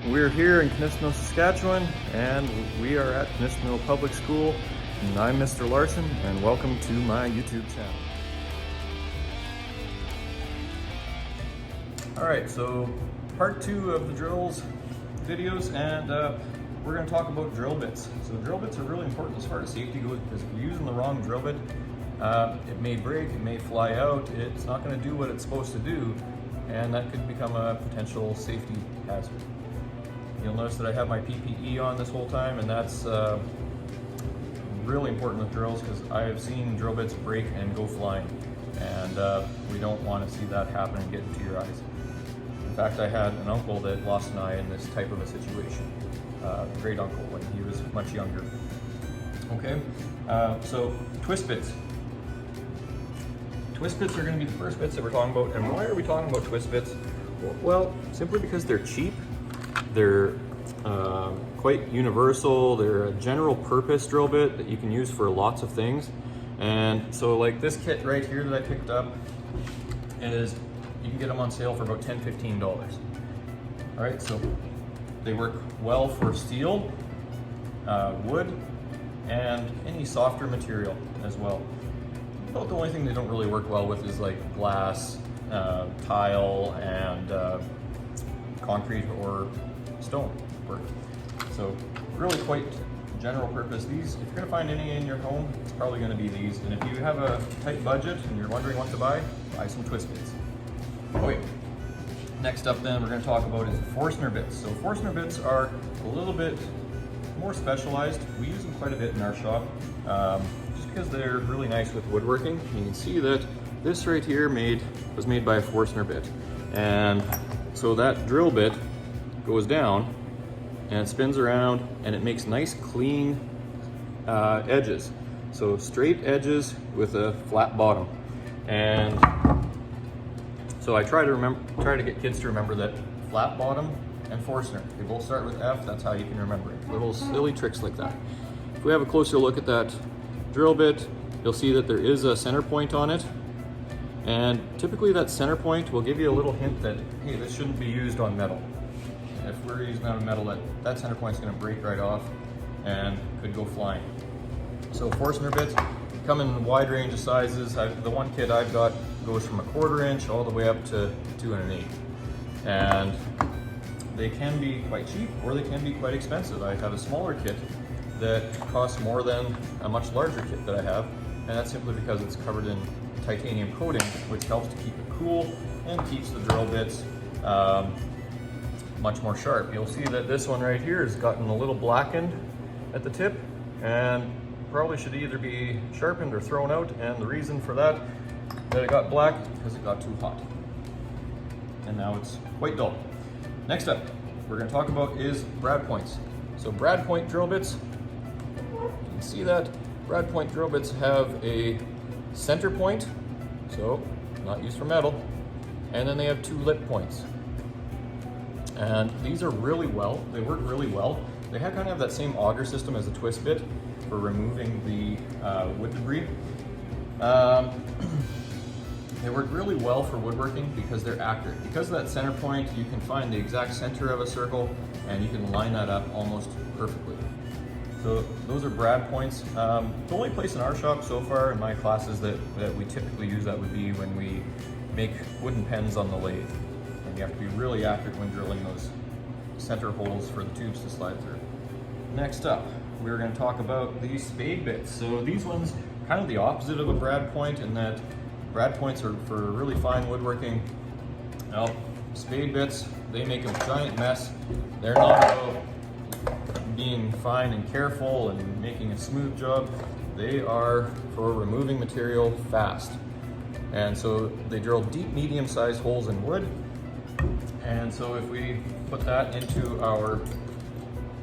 We're here in Knistno, Saskatchewan, and we are at Knistno Public School. And I'm Mr. Larson, and welcome to my YouTube channel. Alright, so part 2 of the drills videos, and we're going to talk about drill bits. So drill bits are really important as far as safety goes, because if you're using the wrong drill bit, it may break, it may fly out, it's not going to do what it's supposed to do, and that could become a potential safety hazard. You'll notice that I have my PPE on this whole time, and that's really important with drills because I have seen drill bits break and go flying, and we don't want to see that happen and get into your eyes. In fact, I had an uncle that lost an eye in this type of a situation. Great uncle when he was much younger. Okay, so twist bits. Twist bits are going to be the first bits that we're talking about. And why are we talking about twist bits? Well, simply because they're cheap. They're quite universal. They're a general purpose drill bit that you can use for lots of things. And so like this kit right here that I picked up is, you can get them on sale for about $10, $15. All right, so they work well for steel, wood, and any softer material as well. About the only thing they don't really work well with is like glass, tile, and concrete or stone work. So really quite general purpose. These, if you're going to find any in your home, it's probably going to be these. And if you have a tight budget and you're wondering what to buy some twist bits. Okay. Next up then we're going to talk about is Forstner bits. So Forstner bits are a little bit more specialized. We use them quite a bit in our shop. Just because they're really nice with woodworking. You can see that this right here was made by a Forstner bit. And so that drill bit goes down and spins around, and it makes nice clean edges. So straight edges with a flat bottom. And so I try to get kids to remember that flat bottom and Forstner, they both start with F. That's how you can remember it. Little silly tricks like that. If we have a closer look at that drill bit, you'll see that there is a center point on it. And typically that center point will give you a little hint that, hey, this shouldn't be used on metal. If we're using on metal, that center point is going to break right off and could go flying. So Forstner bits come in a wide range of sizes. The one kit I've got goes from 1/4 inch all the way up to 2 1/8. And they can be quite cheap or they can be quite expensive. I have a smaller kit that costs more than a much larger kit that I have, and that's simply because it's covered in titanium coating, which helps to keep it cool and keeps the drill bits much more sharp. You'll see that this one right here has gotten a little blackened at the tip and probably should either be sharpened or thrown out, and the reason for that it got black because it got too hot. And now it's quite dull. Next up, we're going to talk about is brad points. So brad point drill bits, you can see that brad point drill bits have a center point, so not used for metal, and then they have 2 lip points. And these are they work really well. They kind of have that same auger system as a twist bit for removing the wood debris. They work really well for woodworking because they're accurate. Because of that center point, you can find the exact center of a circle and you can line that up almost perfectly. So those are brad points. The only place in our shop so far in my classes that we typically use that would be when we make wooden pens on the lathe. And you have to be really accurate when drilling those center holes for the tubes to slide through. Next up, we're going to talk about these spade bits. So these ones kind of the opposite of a brad point in that brad points are for really fine woodworking. Now, spade bits, they make a giant mess. They're not about being fine and careful and making a smooth job. They are for removing material fast. And so they drill deep, medium-sized holes in wood. And so if we put that into our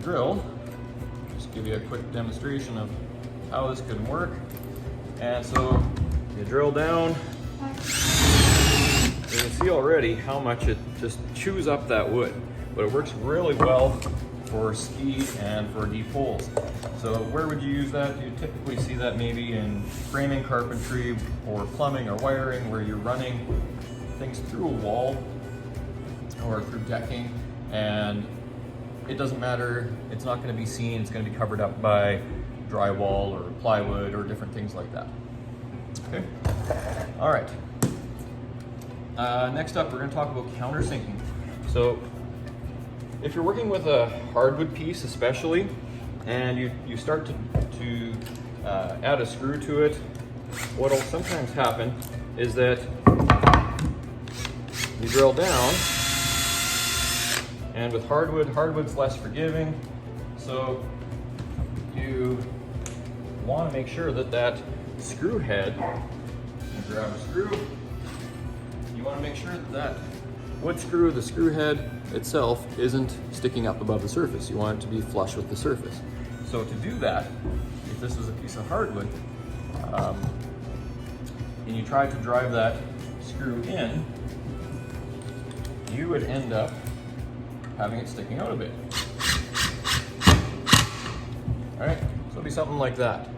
drill, just give you a quick demonstration of how this could work. And so you drill down, and you can see already how much it just chews up that wood. But it works really well for ski and for deep holes. So where would you use that? You typically see that maybe in framing carpentry or plumbing or wiring, where you're running things through a wall or through decking, and it doesn't matter, it's not going to be seen, it's going to be covered up by drywall or plywood or different things like that. Okay, all right. Next up, we're going to talk about countersinking. So if you're working with a hardwood piece especially, and you start to add a screw to it, what will sometimes happen is that you drill down, and with hardwood's less forgiving, so you want to make sure that that screw head, you grab a screw, you want to make sure that that wood screw, the screw head itself, isn't sticking up above the surface. You want it to be flush with the surface. So to do that, if this is a piece of hardwood, and you try to drive that screw in, you would end up having it sticking out a bit. All right, so it'll be something like that.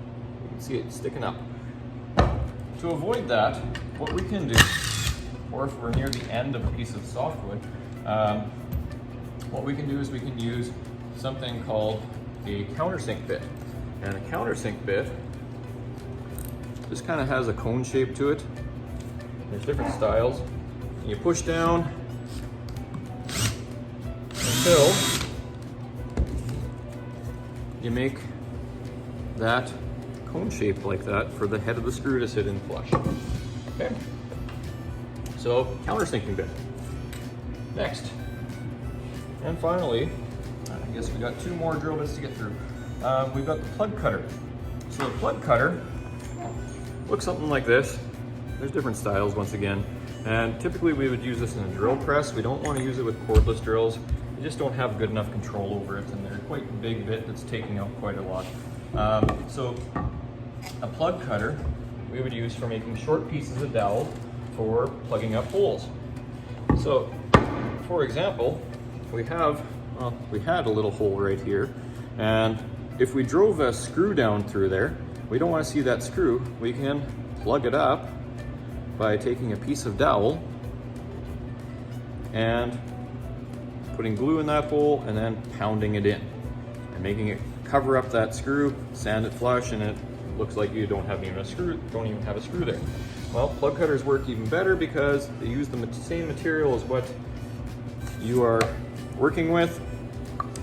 You can see it sticking up. To avoid that, what we can do, or if we're near the end of a piece of softwood, what we can do is we can use something called a countersink bit. And a countersink bit just kind of has a cone shape to it. There's different styles. And you push down until you make that cone shape like that for the head of the screw to sit in flush. Okay? So, countersinking bit. Next. And finally, I guess we got two more drill bits to get through. We've got the plug cutter. So the plug cutter looks something like this. There's different styles once again. And typically we would use this in a drill press. We don't want to use it with cordless drills. You just don't have good enough control over it, and they're quite a big bit that's taking out quite a lot. So a plug cutter we would use for making short pieces of dowel for plugging up holes. So for example, we had a little hole right here, and if we drove a screw down through there, we don't want to see that screw. We can plug it up by taking a piece of dowel and putting glue in that hole and then pounding it in and making it cover up that screw, sand it flush, and it looks like you don't even have a screw there. Well, plug cutters work even better because they use the same material as what you are working with.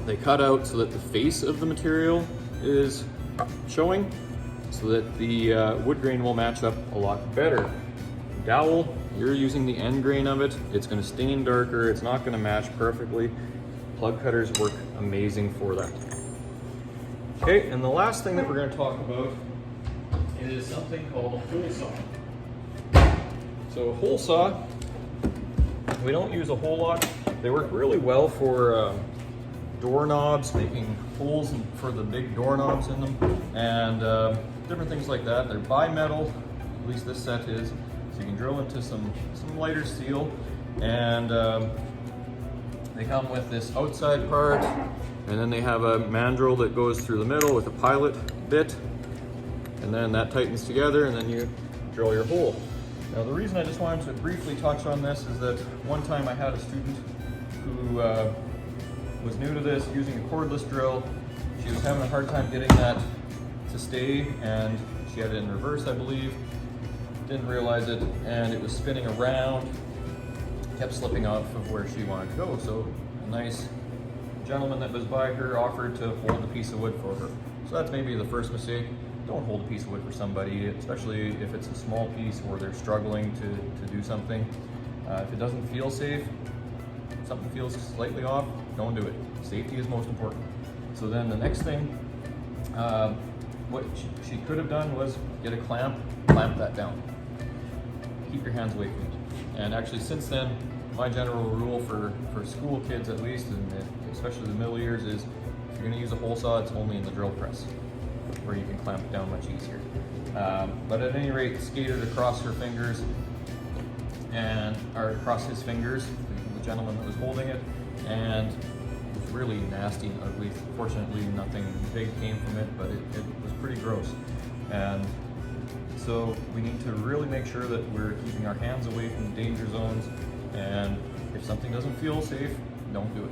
They cut out so that the face of the material is showing, so that the wood grain will match up a lot better. Dowel, you're using the end grain of it, it's going to stain darker, it's not going to match perfectly. Plug cutters work amazing for that. Okay, and the last thing that we're going to talk about is something called a hole saw. So a hole saw, we don't use a whole lot. They work really well for doorknobs, making holes for the big doorknobs in them, and different things like that. They're bimetal, at least this set is, so you can drill into some lighter steel, and they come with this outside part, and then they have a mandrel that goes through the middle with a pilot bit, and then that tightens together, and then you drill your hole. Now the reason I just wanted to briefly touch on this is that one time I had a student who was new to this, using a cordless drill. She was having a hard time getting that to stay, and she had it in reverse, I believe. Didn't realize it, and it was spinning around, kept slipping off of where she wanted to go. So a nice gentleman that was by her offered to hold a piece of wood for her. So that's maybe the first mistake. Don't hold a piece of wood for somebody, especially if it's a small piece or they're struggling to do something. If it doesn't feel safe, something feels slightly off, don't do it. Safety is most important. So then the next thing, what she could have done was get a clamp that down. Keep your hands away from it. And actually since then, my general rule for school kids at least, and especially the middle years, is if you're gonna use a hole saw, it's only in the drill press, where you can clamp it down much easier. But at any rate, skated across her fingers, or across his fingers, the gentleman that was holding it, and it was really nasty and ugly. Fortunately, nothing big came from it, but it was pretty gross. And so we need to really make sure that we're keeping our hands away from the danger zones, and if something doesn't feel safe, don't do it.